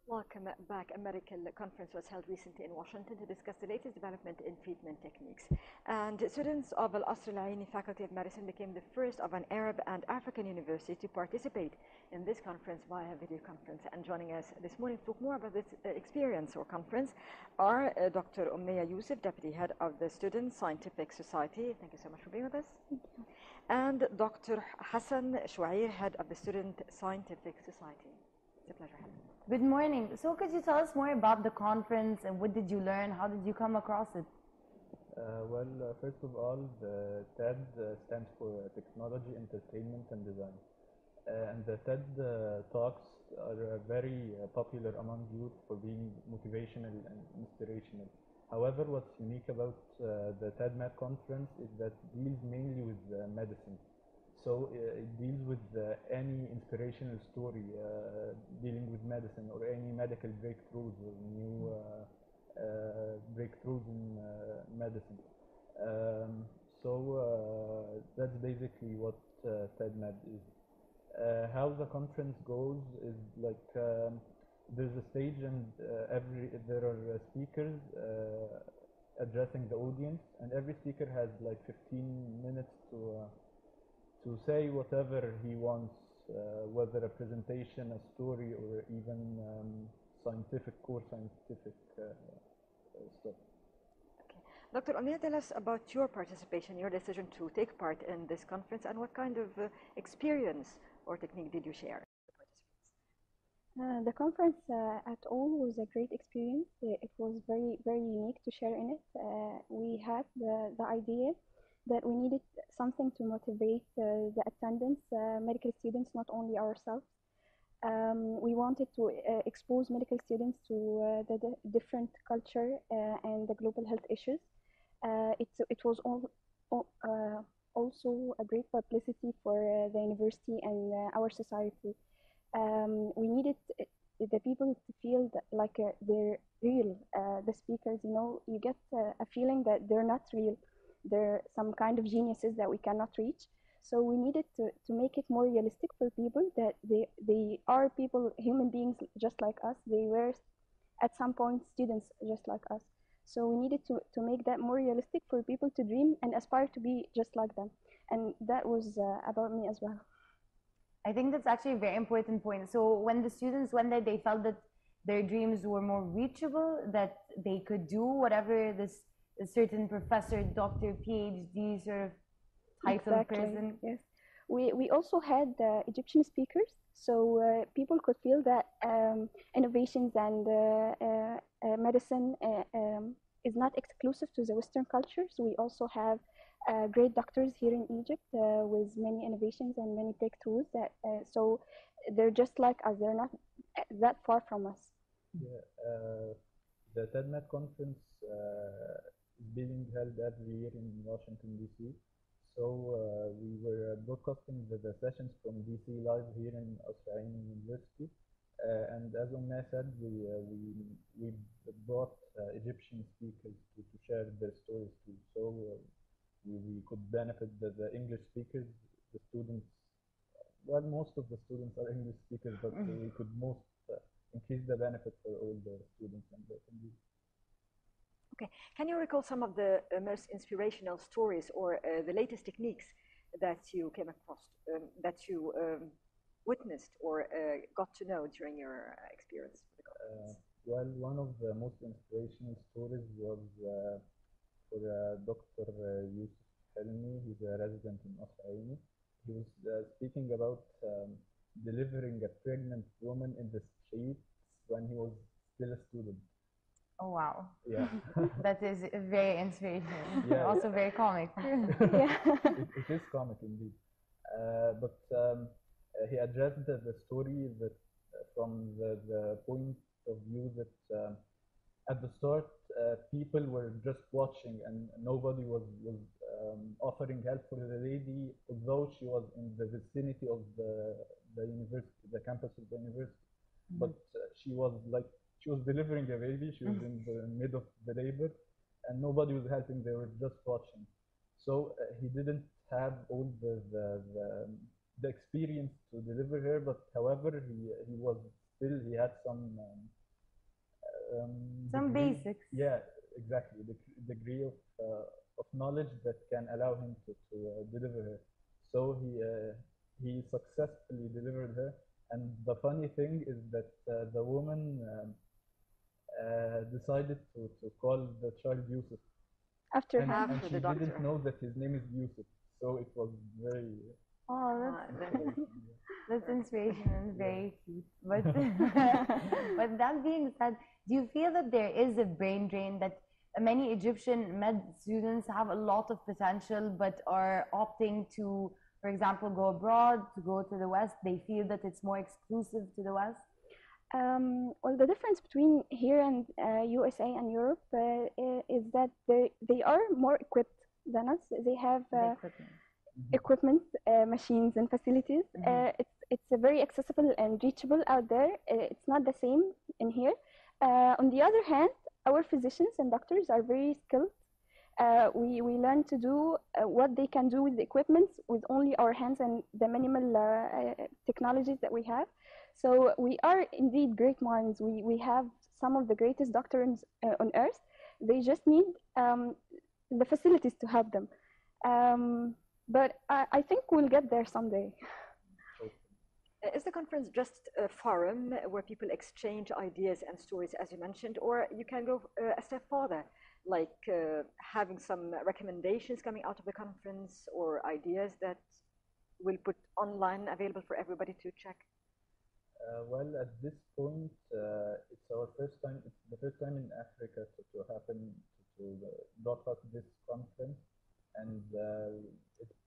Welcome back. A medical conference was held recently in Washington to discuss the latest development in treatment techniques. And students of Kasr Al-ainy Faculty of Medicine became the first of an Arab and African university to participate in this conference via video conference. And joining us this morning to talk more about this experience or conference are Dr. Omnia Yusuf, Deputy Head of the Student Scientific Society. Thank you so much for being with us. Thank you. And Dr. Hassan Shoier, Head of the Student Scientific Society. It's a pleasure having you. Good morning. So could you tell us more about the conference and what did you learn? How did you come across it? First of all, the TED stands for Technology, Entertainment and Design. And the TED talks are very popular among youth for being motivational and inspirational. However, what's unique about the TEDMED conference is that it deals mainly with medicine. So it deals with any inspirational story dealing with medicine or any medical breakthroughs or new breakthroughs in medicine. That's basically what TEDMED is. How the conference goes is like there's a stage and there are speakers addressing the audience, and every speaker has like 15 minutes to say whatever he wants, whether a presentation, a story, or even scientific stuff. Okay. Dr. Omnia, tell us about your participation, your decision to take part in this conference, and what kind of experience or technique did you share with the participants? The conference at all was a great experience. It was very, very unique to share in it. We had the idea that we needed something to motivate the attendants, medical students, not only ourselves. We wanted to expose medical students to the different culture and the global health issues. It was also a great publicity for the university and our society. We needed the people to feel that like they're real. The speakers, you know, you get a feeling that they're not real. They're some kind of geniuses that we cannot reach. So we needed to make it more realistic for people, that they are people, human beings just like us. They were at some point students just like us. So we needed to make that more realistic for people to dream and aspire to be just like them. And that was about me as well. I think that's actually a very important point. So when the students went there, they felt that their dreams were more reachable, that they could do whatever this a certain professor, doctor, PhD sort of title person. Yes. We also had Egyptian speakers, so people could feel that innovations and medicine is not exclusive to the Western culture. So we also have great doctors here in Egypt with many innovations and many breakthroughs. So they're just like us. They're not that far from us. Yeah, the TEDMED conference is being held every year in Washington, D.C. So we were broadcasting the sessions from DC live here in Kasr Al-ainy University. And as Omnia said, we brought Egyptian speakers to share their stories too. So we could benefit the English speakers, the students. Well, most of the students are English speakers, but we could increase the benefit for all the students and the attendees. Okay, can you recall some of the most inspirational stories or the latest techniques that you came across, that you witnessed or got to know during your experience with the conference? Well, one of the most inspirational stories was for Dr. Yusuf Hassan Shoier. He's a resident in Kasr Al-ainy. He was speaking about delivering a pregnant woman in the streets when he was still a student. Oh wow! Yeah, that is very inspirational. Yeah, also very comic. Yeah. It is comic indeed. But he addressed the story that from the point of view that at the start people were just watching and nobody was offering help for the lady, although she was in the vicinity of the university, the campus of the university. But she was delivering a baby. She was in the mid of the labor, and nobody was helping. They were just watching. So he didn't have all the experience to deliver her, but however, he had Some degree, basics. yeah, exactly, the degree of knowledge that can allow him to deliver her. So he successfully delivered her. And the funny thing is that the woman decided to call the child Yusuf, After and, him. and After she the doctor. didn't know that his name is Yusuf. So it was very. Oh, that's inspirational and very cute. But but that being said, do you feel that there is a brain drain, that many Egyptian med students have a lot of potential but are opting to, for example, go abroad, to go to the West? They feel that it's more exclusive to the West? Well, the difference between here and USA and Europe is that they are more equipped than us. They have The equipment. equipment, machines, and facilities. It's very accessible and reachable out there. It's not the same in here. On the other hand, our physicians and doctors are very skilled. We learn to do what they can do with the equipment with only our hands and the minimal technologies that we have. So we are indeed great minds. We have some of the greatest doctors on earth. They just need the facilities to help them. But I think we'll get there someday. Is the conference just a forum where people exchange ideas and stories, as you mentioned, or you can go a step further, like having some recommendations coming out of the conference or ideas that we'll put online available for everybody to check? Well, at this point, it's our first time. It's the first time in Africa to happen to broadcast this conference, and it's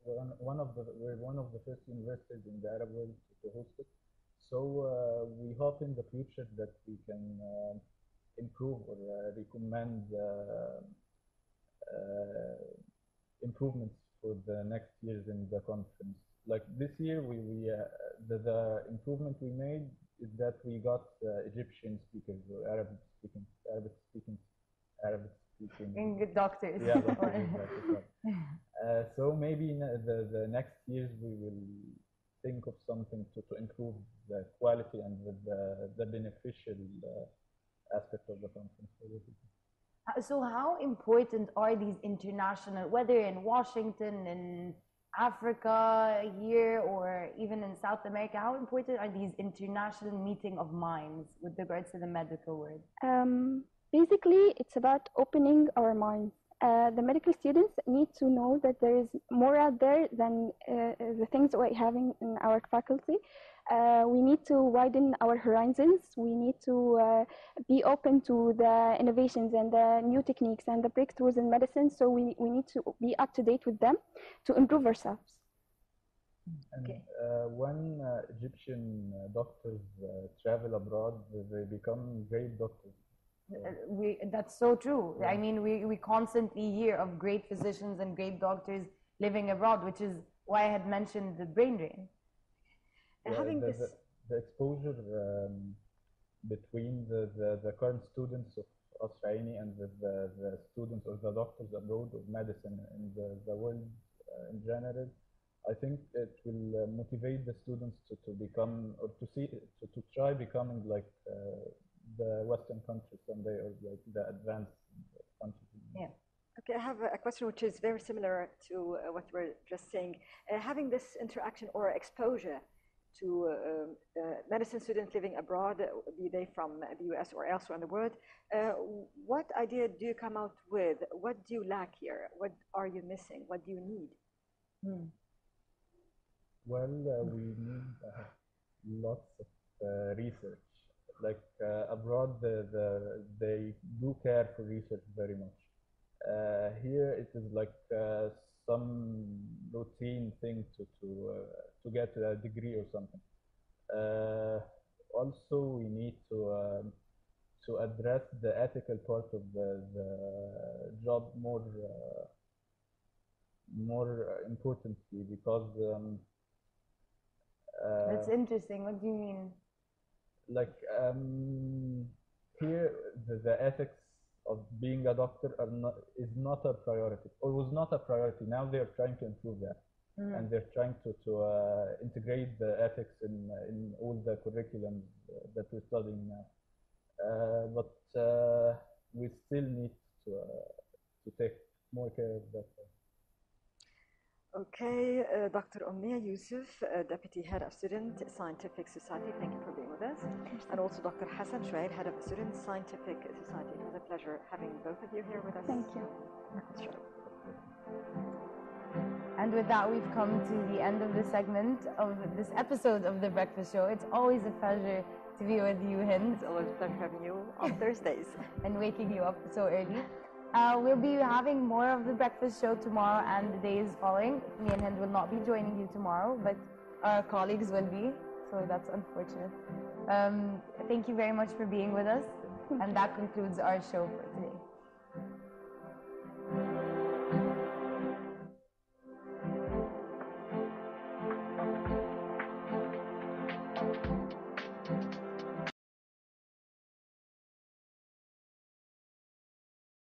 we're one of the first universities in the Arab world to host it. So we hope in the future that we can improve or recommend improvements for the next years in the conference. Like this year, the improvement we made is that we got Egyptian speakers or Arabic speaking And doctors. Yeah, doctors, exactly. So maybe in the next years we will think of something to improve the quality and the beneficial aspect of the conference for the people. So how important are these international, whether in Washington, in Africa, here, or even in South America, how important are these international meeting of minds with regards to the medical world? Basically, it's about opening our minds. The medical students need to know that there is more out there than the things we have in our faculty. We need to widen our horizons. We need to be open to the innovations and the new techniques and the breakthroughs in medicine. So we need to be up to date with them to improve ourselves. And Okay. when Egyptian doctors travel abroad, they become great doctors. That's so true. I mean, we constantly hear of great physicians and great doctors living abroad, which is why I had mentioned the brain drain. Having this, the exposure between the current students of Kasr ALainy and the students or the doctors abroad of medicine in the world in general, I think it will motivate the students to become or to try becoming like the Western countries someday, or like the advanced countries. Yeah. okay, I have a question which is very similar to what we were just saying. Having this interaction or exposure to medicine students living abroad, be they from the US or elsewhere in the world, what idea do you come out with? What do you lack here? What are you missing? What do you need? Well, we need lots of research. Like abroad, they do care for research very much. Here, it is like some routine thing to get a degree or something. Also, we need to address the ethical part of the job more importantly, because That's interesting. What do you mean? like here the ethics of being a doctor is not a priority, or was not a priority. Now they're trying to improve that, and they're trying to integrate the ethics in all the curriculum that we're studying now. But we still need to take more care of that. Okay, Dr. Omnia Yusuf, Deputy Head of Student Scientific Society, thank you for being with us. And also Dr. Hassan Shoier, Head of the Student Scientific Society. It was a pleasure having both of you here with us. Thank you. Sure. And with that, we've come to the end of this segment of this episode of The Breakfast Show. It's always a pleasure to be with you, Hind. It's always a pleasure having you on Thursdays. And waking you up so early. We'll be having more of The Breakfast Show tomorrow and the days following. Me and Hind will not be joining you tomorrow, but our colleagues will be, so that's unfortunate. Thank you very much for being with us, and that concludes our show for today.